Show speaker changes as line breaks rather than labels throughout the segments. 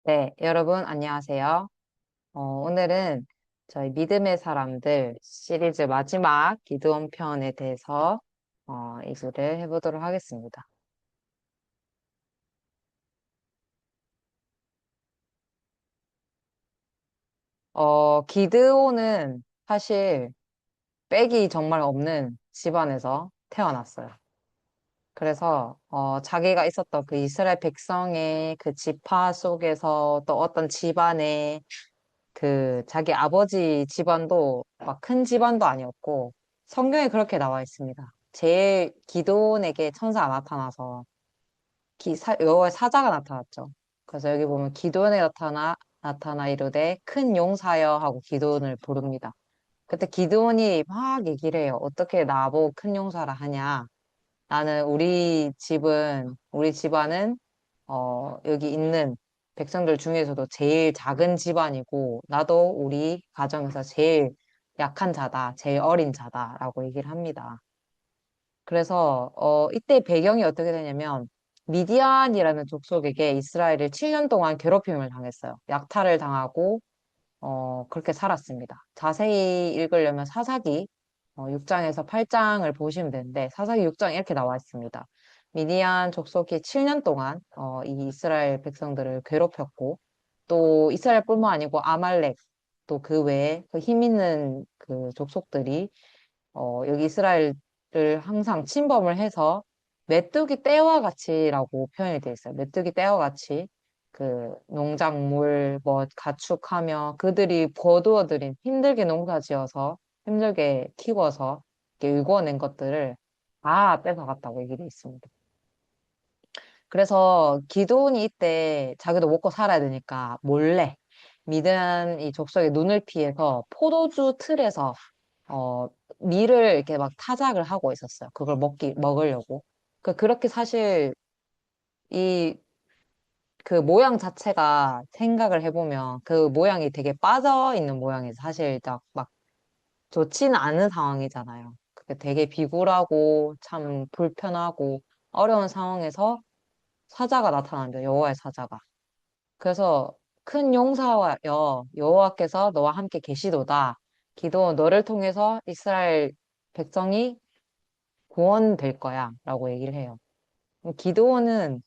네, 여러분, 안녕하세요. 오늘은 저희 믿음의 사람들 시리즈 마지막 기드온 편에 대해서 얘기를 해보도록 하겠습니다. 기드온은 사실 빽이 정말 없는 집안에서 태어났어요. 그래서 자기가 있었던 그 이스라엘 백성의 그 지파 속에서 또 어떤 집안의 그 자기 아버지 집안도 막 큰 집안도 아니었고 성경에 그렇게 나와 있습니다. 제일 기드온에게 천사가 나타나서 여호와의 사자가 나타났죠. 그래서 여기 보면 기드온에 나타나 이르되 큰 용사여 하고 기드온을 부릅니다. 그때 기드온이 막 얘기를 해요. 어떻게 나보고 큰 용사라 하냐? 나는 우리 집안은 여기 있는 백성들 중에서도 제일 작은 집안이고, 나도 우리 가정에서 제일 약한 자다, 제일 어린 자다라고 얘기를 합니다. 그래서, 이때 배경이 어떻게 되냐면, 미디안이라는 족속에게 이스라엘을 7년 동안 괴롭힘을 당했어요. 약탈을 당하고, 그렇게 살았습니다. 자세히 읽으려면 사사기 6장에서 8장을 보시면 되는데 사사기 6장에 이렇게 나와 있습니다. 미디안 족속이 7년 동안 이 이스라엘 백성들을 괴롭혔고 또 이스라엘뿐만 아니고 아말렉 또 그 외에 그 힘 있는 그 족속들이 여기 이스라엘을 항상 침범을 해서 메뚜기 떼와 같이라고 표현이 되어 있어요. 메뚜기 떼와 같이 그 농작물 뭐 가축하며 그들이 거두어들인 힘들게 농사지어서 힘들게 키워서 이렇게 일궈낸 것들을 다 뺏어갔다고 얘기돼 있습니다. 그래서 기도원이 이때 자기도 먹고 살아야 되니까 몰래 미드안 이 족속의 눈을 피해서 포도주 틀에서 어, 밀을 이렇게 막 타작을 하고 있었어요. 그걸 먹으려고. 그렇게 사실 이 그 모양 자체가 생각을 해보면 그 모양이 되게 빠져 있는 모양이 사실 막 좋지는 않은 상황이잖아요. 그게 되게 비굴하고 참 불편하고 어려운 상황에서 사자가 나타난다. 여호와의 사자가. 그래서 큰 용사여 여호와께서 너와 함께 계시도다. 기도 너를 통해서 이스라엘 백성이 구원될 거야. 라고 얘기를 해요. 기도는,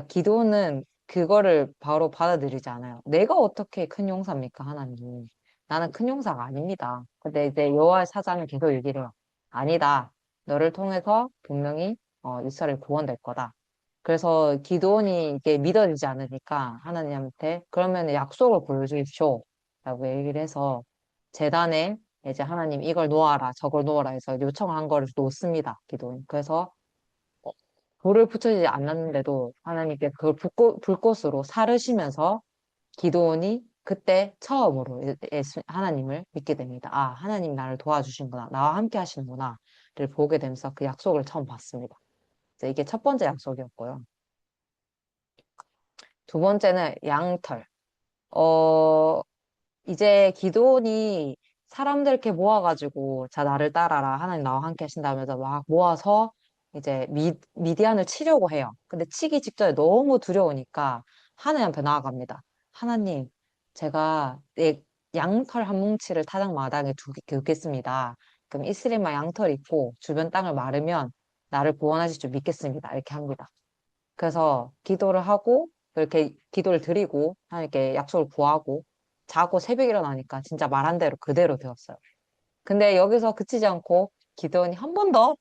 기도는 그거를 바로 받아들이지 않아요. 내가 어떻게 큰 용사입니까, 하나님? 나는 큰 용사가 아닙니다. 근데 이제 여호와의 사자는 계속 얘기를 해요. 아니다. 너를 통해서 분명히 이스라엘 구원될 거다. 그래서 기도원이 이게 믿어지지 않으니까 하나님한테 그러면 약속을 보여주십시오. 라고 얘기를 해서 재단에 이제 하나님 이걸 놓아라, 저걸 놓아라 해서 요청한 거를 놓습니다. 기도원. 그래서 어, 불을 붙여지지 않았는데도 하나님께 그걸 불꽃으로 사르시면서 기도원이 그때 처음으로 하나님을 믿게 됩니다. 아, 하나님 나를 도와주신구나. 나와 함께 하시는구나.를 보게 되면서 그 약속을 처음 받습니다. 이제 이게 첫 번째 약속이었고요. 두 번째는 양털. 어, 이제 기도원이 사람들 이렇게 모아가지고, 자, 나를 따라라. 하나님 나와 함께 하신다면서 막 모아서 이제 미디안을 치려고 해요. 근데 치기 직전에 너무 두려우니까 하나님 앞에 나아갑니다. 하나님, 제가 내 양털 한 뭉치를 타작 마당에 두겠습니다. 그럼 이스라엘만 양털 있고 주변 땅을 마르면 나를 구원하실 줄 믿겠습니다. 이렇게 합니다. 그래서 기도를 하고 이렇게 기도를 드리고 하나님께 약속을 구하고 자고 새벽에 일어나니까 진짜 말한 대로 그대로 되었어요. 근데 여기서 그치지 않고 기도원이 한 번 더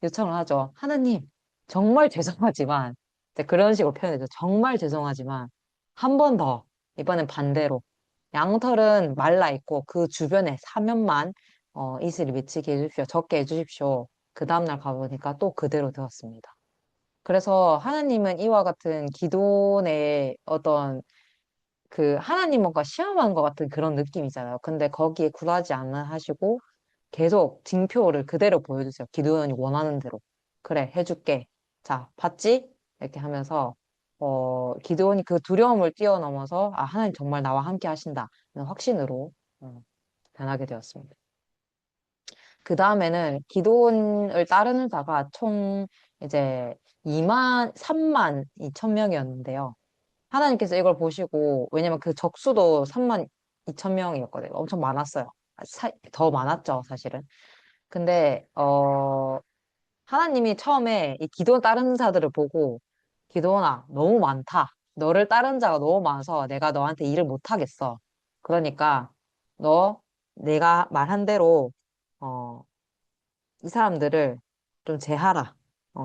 요청을 하죠. 하나님, 정말 죄송하지만 이제 그런 식으로 표현해서 정말 죄송하지만 한 번 더 이번엔 반대로 양털은 말라 있고 그 주변에 사면만 이슬이 맺히게 해주십시오. 적게 해주십시오. 그 다음날 가보니까 또 그대로 되었습니다. 그래서 하나님은 이와 같은 기도의 어떤 그 하나님과 시험한 것 같은 그런 느낌이잖아요. 근데 거기에 굴하지 않아 하시고 계속 징표를 그대로 보여주세요. 기도원이 원하는 대로. 그래, 해줄게. 자, 봤지? 이렇게 하면서 기도원이 그 두려움을 뛰어넘어서 아, 하나님 정말 나와 함께 하신다. 는 확신으로 변하게 되었습니다. 그 다음에는 기도원을 따르는 자가 총 이제 3만 2천 명이었는데요. 하나님께서 이걸 보시고, 왜냐면 그 적수도 3만 2천 명이었거든요. 엄청 많았어요. 더 많았죠, 사실은. 근데, 하나님이 처음에 이 기도원 다른 자들을 보고, 기도원아, 너무 많다. 너를 따른 자가 너무 많아서 내가 너한테 일을 못 하겠어. 그러니까, 너, 내가 말한 대로, 어, 이 사람들을 좀 제하라.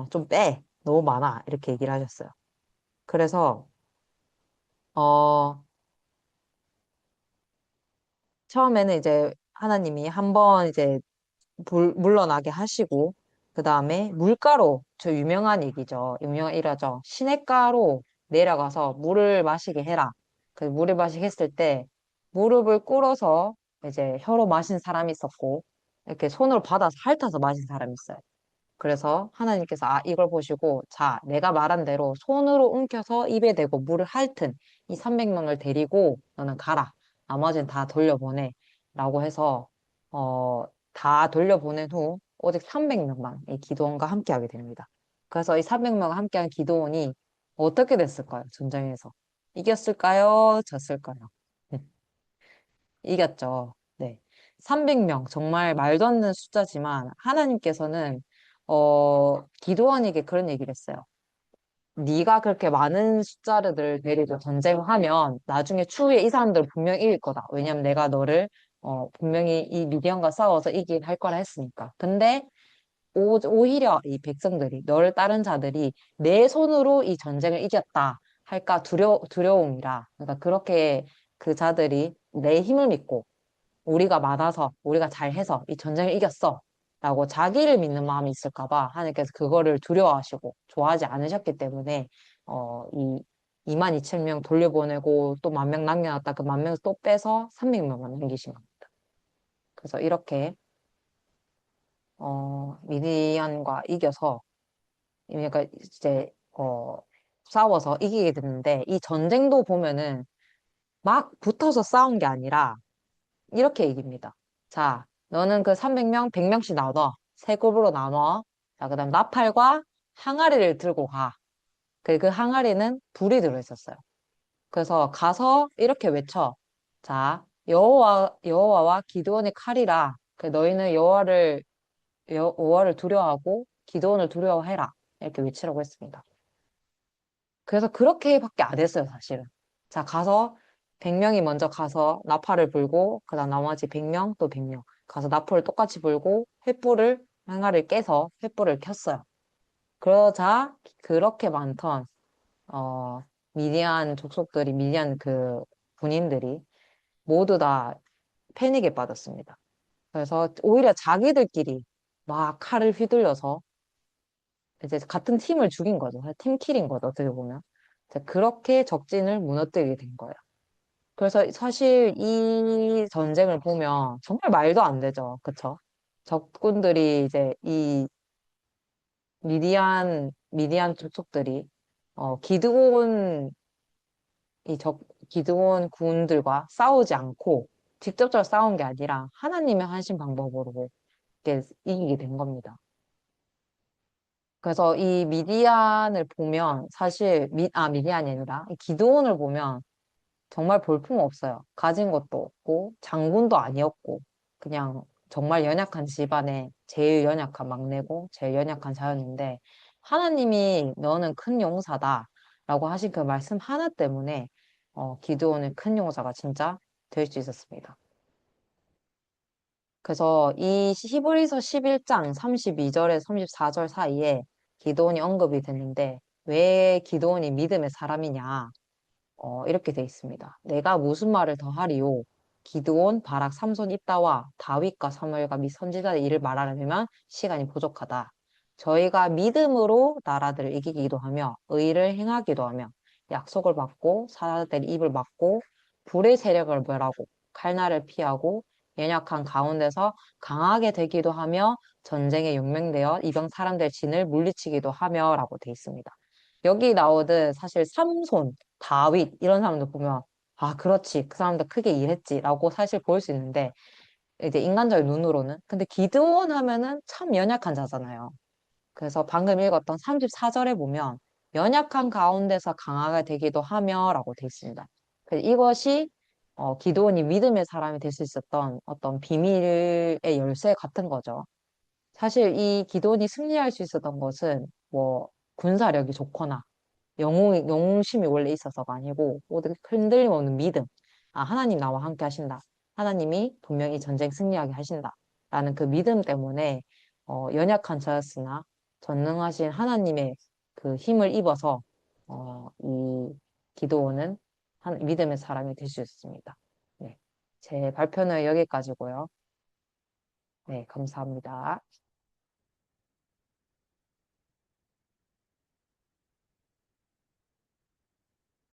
좀 빼. 너무 많아. 이렇게 얘기를 하셨어요. 그래서, 어, 처음에는 이제 하나님이 한번 이제 물러나게 하시고, 그 다음에 물가로, 저 유명한 얘기죠. 유명한 일화죠. 시냇가로 내려가서 물을 마시게 해라. 그 물을 마시게 했을 때, 무릎을 꿇어서 이제 혀로 마신 사람이 있었고, 이렇게 손으로 받아서 핥아서 마신 사람이 있어요. 그래서 하나님께서 이걸 보시고 자, 내가 말한 대로 손으로 움켜서 입에 대고 물을 핥은 이 300명을 데리고 너는 가라. 나머지는 다 돌려보내. 라고 해서 다 돌려보낸 후 오직 300명만 이 기도원과 함께하게 됩니다. 그래서 이 300명과 함께한 기도원이 어떻게 됐을까요? 전쟁에서. 이겼을까요? 졌을까요? 이겼죠. 네. 300명, 정말 말도 안 되는 숫자지만, 하나님께서는, 기도원에게 그런 얘기를 했어요. 네가 그렇게 많은 숫자를 데리고 전쟁을 하면, 나중에 추후에 이 사람들 분명히 이길 거다. 왜냐면 내가 너를, 분명히 이 미디안과 싸워서 이기게 할 거라 했으니까. 근데, 오히려 이 백성들이, 너를 따른 자들이 내 손으로 이 전쟁을 이겼다 할까 두려움이라. 그러니까 그렇게 그 자들이 내 힘을 믿고, 우리가 많아서, 우리가 잘해서 이 전쟁을 이겼어. 라고 자기를 믿는 마음이 있을까 봐 하나님께서 그거를 두려워하시고 좋아하지 않으셨기 때문에, 이 2만 2천 명 돌려보내고 또 1만 명 남겨놨다 그 1만 명 또 빼서 300명만 남기신 겁니다. 그래서 이렇게, 미디안과 이겨서, 그러니까 이제, 싸워서 이기게 됐는데 이 전쟁도 보면은 막 붙어서 싸운 게 아니라 이렇게 얘기입니다. 자, 너는 그 300명, 100명씩 나눠. 세 그룹으로 나눠. 자, 그다음 나팔과 항아리를 들고 가. 그 항아리는 불이 들어있었어요. 그래서 가서 이렇게 외쳐. 자, 여호와와 기드온의 칼이라. 너희는 여호와를 두려워하고 기드온을 두려워해라. 이렇게 외치라고 했습니다. 그래서 그렇게밖에 안 했어요, 사실은. 자, 가서 100명이 먼저 가서 나팔을 불고 그다음 나머지 100명 또 100명 가서 나팔을 똑같이 불고 횃불을 항아리를 깨서 횃불을 켰어요. 그러자 그렇게 많던 어 미디안 족속들이 미디안 그 군인들이 모두 다 패닉에 빠졌습니다. 그래서 오히려 자기들끼리 막 칼을 휘둘려서 이제 같은 팀을 죽인 거죠. 팀킬인 거죠, 어떻게 보면. 이제 그렇게 적진을 무너뜨리게 된 거예요. 그래서 사실 이 전쟁을 보면 정말 말도 안 되죠. 그쵸? 적군들이 이제 이 미디안 족속들이, 기드온, 기드온 군들과 싸우지 않고 직접적으로 싸운 게 아니라 하나님의 하신 방법으로 이렇게 이기게 된 겁니다. 그래서 이 미디안을 보면 사실 미디안이 아니라 이 기드온을 보면 정말 볼품 없어요. 가진 것도 없고 장군도 아니었고 그냥 정말 연약한 집안의 제일 연약한 막내고 제일 연약한 자연인데 하나님이 너는 큰 용사다 라고 하신 그 말씀 하나 때문에 기드온의 큰 용사가 진짜 될 수 있었습니다. 그래서 이 히브리서 11장 32절에서 34절 사이에 기드온이 언급이 됐는데 왜 기드온이 믿음의 사람이냐? 이렇게 돼 있습니다. 내가 무슨 말을 더하리요? 기드온, 바락, 삼손, 입다와 다윗과 사무엘과 및 선지자의 일을 말하려면 시간이 부족하다. 저희가 믿음으로 나라들을 이기기도 하며 의를 행하기도 하며 약속을 받고 사자들의 입을 막고 불의 세력을 멸하고 칼날을 피하고 연약한 가운데서 강하게 되기도 하며 전쟁에 용맹되어 이방 사람들의 진을 물리치기도 하며 라고 돼 있습니다. 여기 나오듯 사실 삼손, 다윗 이런 사람들 보면 그렇지 그 사람들 크게 일했지라고 사실 보일 수 있는데 이제 인간적인 눈으로는 근데 기드온 하면은 참 연약한 자잖아요. 그래서 방금 읽었던 34절에 보면 연약한 가운데서 강하게 되기도 하며라고 되어 있습니다. 이것이 기도원이 믿음의 사람이 될 수 있었던 어떤 비밀의 열쇠 같은 거죠. 사실 이 기도원이 승리할 수 있었던 것은 뭐 군사력이 좋거나 영웅심이 원래 있어서가 아니고 모든 흔들림 없는 믿음. 아, 하나님 나와 함께 하신다. 하나님이 분명히 전쟁 승리하게 하신다. 라는 그 믿음 때문에 연약한 저였으나 전능하신 하나님의 그 힘을 입어서 이 기도원은 믿음의 사람이 될 수 있습니다. 네. 제 발표는 여기까지고요. 네, 감사합니다.